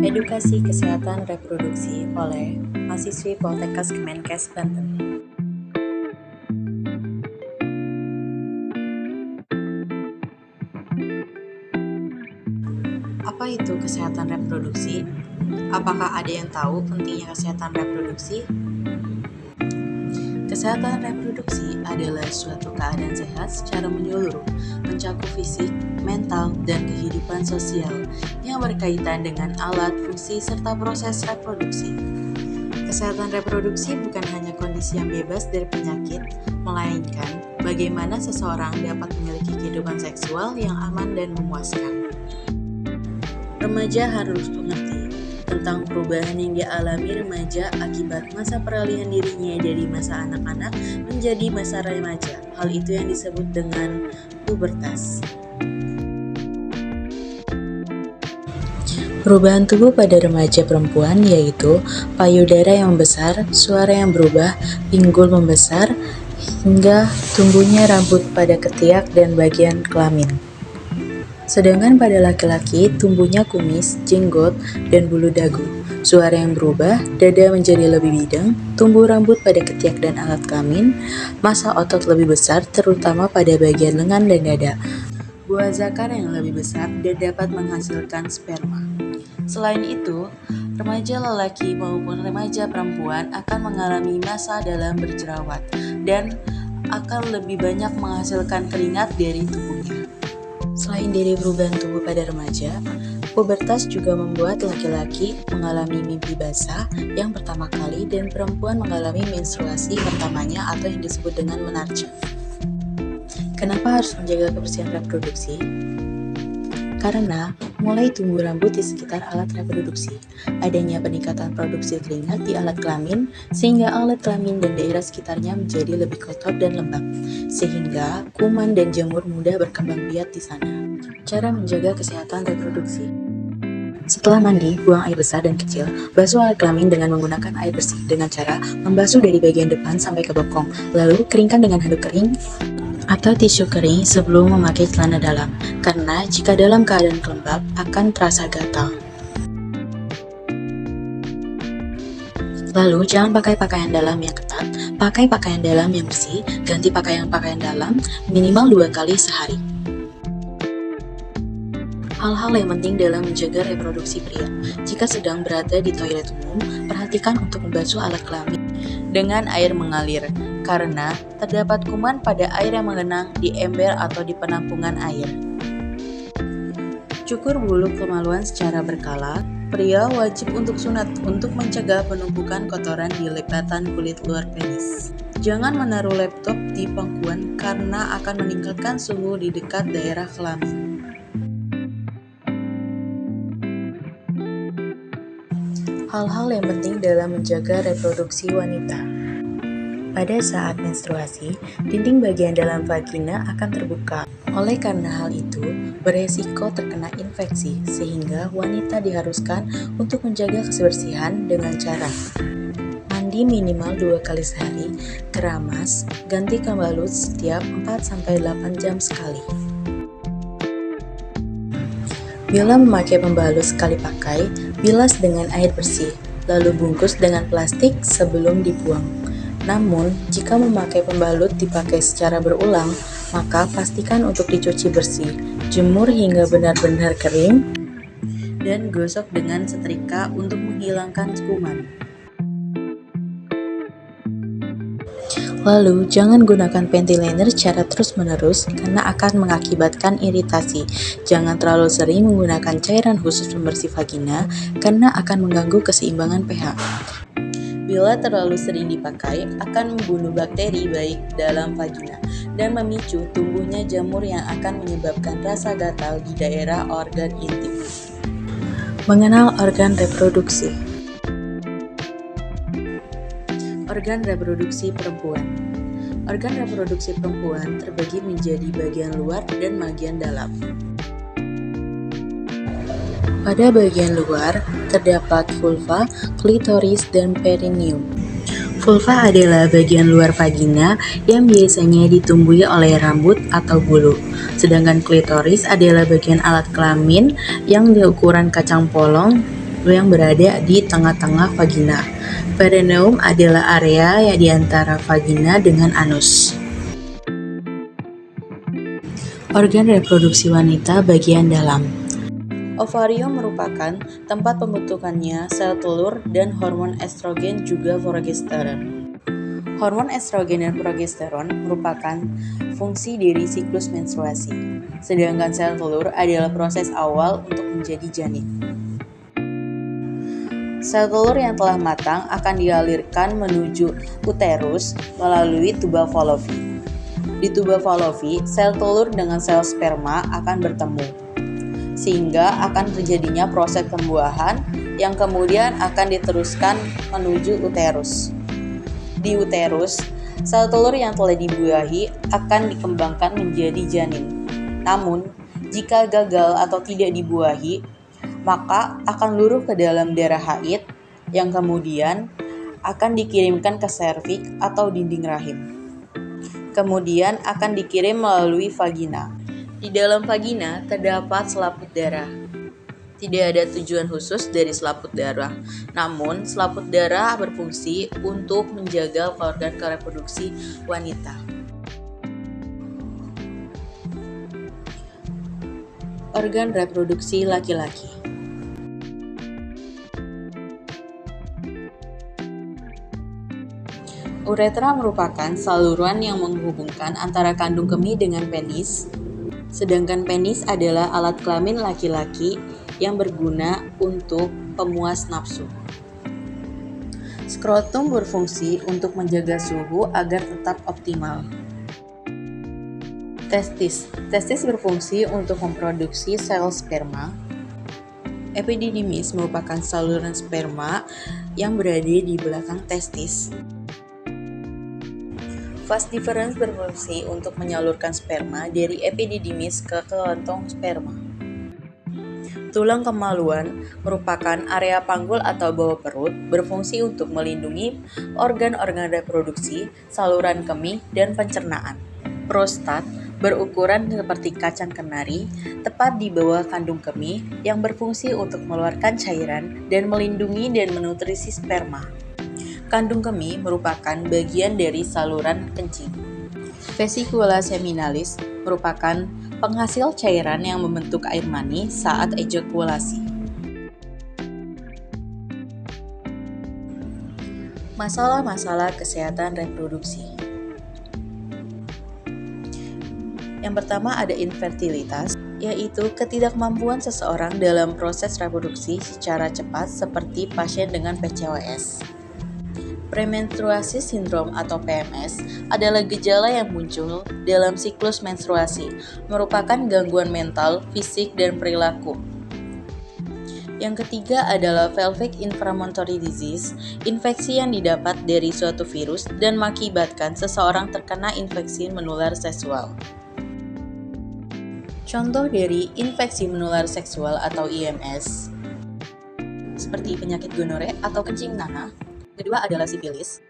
Edukasi Kesehatan Reproduksi oleh mahasiswi Poltekkes Kemenkes Banten. Apa itu kesehatan reproduksi? Apakah ada yang tahu pentingnya kesehatan reproduksi? Kesehatan reproduksi adalah suatu keadaan sehat secara menyeluruh, mencakup fisik, mental, dan kehidupan sosial yang berkaitan dengan alat, fungsi, serta proses reproduksi. Kesehatan reproduksi bukan hanya kondisi yang bebas dari penyakit, melainkan bagaimana seseorang dapat memiliki kehidupan seksual yang aman dan memuaskan. Remaja harus mengerti tentang perubahan yang dialami remaja akibat masa peralihan dirinya dari masa anak-anak menjadi masa remaja. Hal itu yang disebut dengan pubertas. Perubahan tubuh pada remaja perempuan yaitu payudara yang membesar, suara yang berubah, pinggul membesar, hingga tumbuhnya rambut pada ketiak dan bagian kelamin. Sedangkan pada laki-laki, tumbuhnya kumis, jenggot, dan bulu dagu. Suara yang berubah, dada menjadi lebih bidang, tumbuh rambut pada ketiak dan alat kelamin, massa otot lebih besar terutama pada bagian lengan dan dada, buah zakar yang lebih besar dan dapat menghasilkan sperma. Selain itu, remaja lelaki maupun remaja perempuan akan mengalami masa dalam berjerawat dan akan lebih banyak menghasilkan keringat dari tubuhnya. Selain dari perubahan tubuh pada remaja, pubertas juga membuat laki-laki mengalami mimpi basah yang pertama kali dan perempuan mengalami menstruasi pertamanya atau yang disebut dengan menarche. Kenapa harus menjaga kebersihan reproduksi? Karena mulai tumbuh rambut di sekitar alat reproduksi, adanya peningkatan produksi keringat di alat kelamin, sehingga alat kelamin dan daerah sekitarnya menjadi lebih kotor dan lembab, sehingga kuman dan jamur mudah berkembang biak di sana. Cara menjaga kesehatan reproduksi. Setelah mandi, buang air besar dan kecil, basuh alat kelamin dengan menggunakan air bersih dengan cara membasuh dari bagian depan sampai ke bokong, lalu keringkan dengan handuk kering atau tisu kering sebelum memakai celana dalam, karena jika dalam keadaan kelembab akan terasa gatal. Lalu jangan pakai pakaian dalam yang ketat, pakai pakaian dalam yang bersih, ganti pakaian dalam minimal 2 kali sehari. Hal-hal yang penting dalam menjaga reproduksi pria. Jika sedang berada di toilet umum, perhatikan untuk membasuh alat kelamin dengan air mengalir, karena terdapat kuman pada air yang mengenang di ember atau di penampungan air. Cukur bulu kemaluan secara berkala. Pria wajib untuk sunat untuk mencegah penumpukan kotoran di lipatan kulit luar penis. Jangan menaruh laptop di pangkuan karena akan meningkatkan suhu di dekat daerah kelamin. Hal-hal yang penting dalam menjaga reproduksi wanita. Pada saat menstruasi, dinding bagian dalam vagina akan terbuka. Oleh karena hal itu, beresiko terkena infeksi, sehingga wanita diharuskan untuk menjaga kebersihan dengan cara mandi minimal 2 kali sehari, keramas, ganti pembalut setiap 4-8 jam sekali. Bila memakai pembalut sekali pakai, bilas dengan air bersih, lalu bungkus dengan plastik sebelum dibuang. Namun, jika memakai pembalut dipakai secara berulang, maka pastikan untuk dicuci bersih, jemur hingga benar-benar kering, dan gosok dengan setrika untuk menghilangkan kuman. Lalu, jangan gunakan panty liner secara terus-menerus karena akan mengakibatkan iritasi. Jangan terlalu sering menggunakan cairan khusus pembersih vagina karena akan mengganggu keseimbangan pH. Bila terlalu sering dipakai, akan membunuh bakteri baik dalam vagina dan memicu tumbuhnya jamur yang akan menyebabkan rasa gatal di daerah organ intim. Mengenal organ reproduksi. Organ reproduksi perempuan. Organ reproduksi perempuan terbagi menjadi bagian luar dan bagian dalam. Pada bagian luar, terdapat vulva, klitoris, dan perineum. Vulva adalah bagian luar vagina yang biasanya ditumbuhi oleh rambut atau bulu. Sedangkan klitoris adalah bagian alat kelamin yang diukuran kacang polong yang berada di tengah-tengah vagina. Perineum adalah area yang di antara vagina dengan anus. Organ reproduksi wanita bagian dalam. Ovarium merupakan tempat pembentukannya sel telur dan hormon estrogen juga progesteron. Hormon estrogen dan progesteron merupakan fungsi dari siklus menstruasi, sedangkan sel telur adalah proses awal untuk menjadi janin. Sel telur yang telah matang akan dialirkan menuju uterus melalui tuba Fallopi. Di tuba Fallopi, sel telur dengan sel sperma akan bertemu, sehingga akan terjadinya proses pembuahan yang kemudian akan diteruskan menuju uterus. Di uterus, sel telur yang telah dibuahi akan dikembangkan menjadi janin. Namun, jika gagal atau tidak dibuahi, maka akan luruh ke dalam darah haid yang kemudian akan dikirimkan ke serviks atau dinding rahim. Kemudian akan dikirim melalui vagina. Di dalam vagina terdapat selaput darah. Tidak ada tujuan khusus dari selaput darah, namun selaput darah berfungsi untuk menjaga organ reproduksi wanita. Organ reproduksi laki-laki. Uretra merupakan saluran yang menghubungkan antara kandung kemih dengan penis, sedangkan penis adalah alat kelamin laki-laki yang berguna untuk pemuas nafsu. Skrotum berfungsi untuk menjaga suhu agar tetap optimal. Testis berfungsi untuk memproduksi sel sperma. Epididymis merupakan saluran sperma yang berada di belakang testis. Vas deferens berfungsi untuk menyalurkan sperma dari epididymis ke kantong sperma. Tulang kemaluan merupakan area panggul atau bawah perut, berfungsi untuk melindungi organ-organ reproduksi, saluran kemih, dan pencernaan. Prostat berukuran seperti kacang kenari, tepat di bawah kandung kemih, yang berfungsi untuk mengeluarkan cairan dan melindungi dan menutrisi sperma. Kandung kemih merupakan bagian dari saluran kencing. Vesicula seminalis merupakan penghasil cairan yang membentuk air mani saat ejakulasi. Masalah-masalah kesehatan reproduksi. Yang pertama ada infertilitas, yaitu ketidakmampuan seseorang dalam proses reproduksi secara cepat seperti pasien dengan PCOS. Premenstruasi sindrom atau PMS adalah gejala yang muncul dalam siklus menstruasi, merupakan gangguan mental, fisik, dan perilaku. Yang ketiga adalah pelvic inflammatory disease, infeksi yang didapat dari suatu virus dan mengakibatkan seseorang terkena infeksi menular seksual. Contoh dari infeksi menular seksual atau IMS seperti penyakit gonore atau kencing nanah. Kedua adalah sifilis,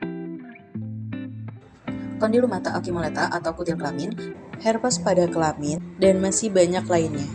kondilomata akimolata atau kutil kelamin, herpes pada kelamin, dan masih banyak lainnya.